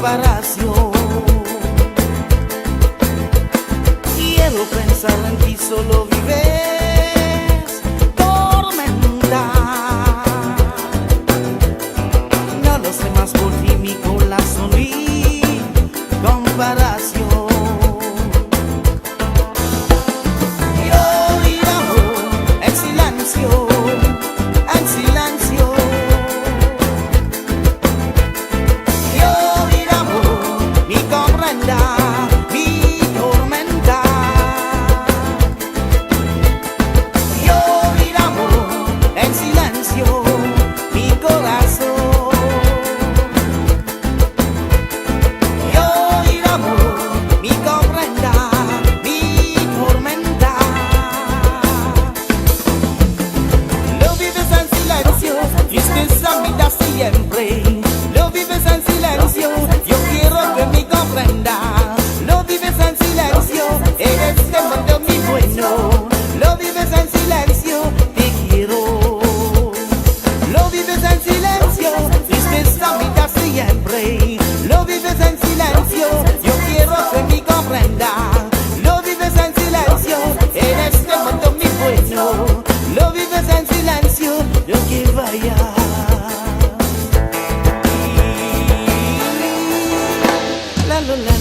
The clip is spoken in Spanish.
comparación. Quiero pensar en ti, solo vives tormenta. No lo sé más por ti, mi corazón y comparación. Siempre lo vives en silencio, yo quiero que me comprendas. Lo vives en silencio, eres demasiado mi bueno. Lo vives en silencio, te quiero. Lo vives en silencio, tristeza me da siempre. Lo vives en silencio, yo quiero que me comprendas. Lo vives en silencio, eres demasiado mi bueno. Lo vives en silencio, yo que vaya. La la la.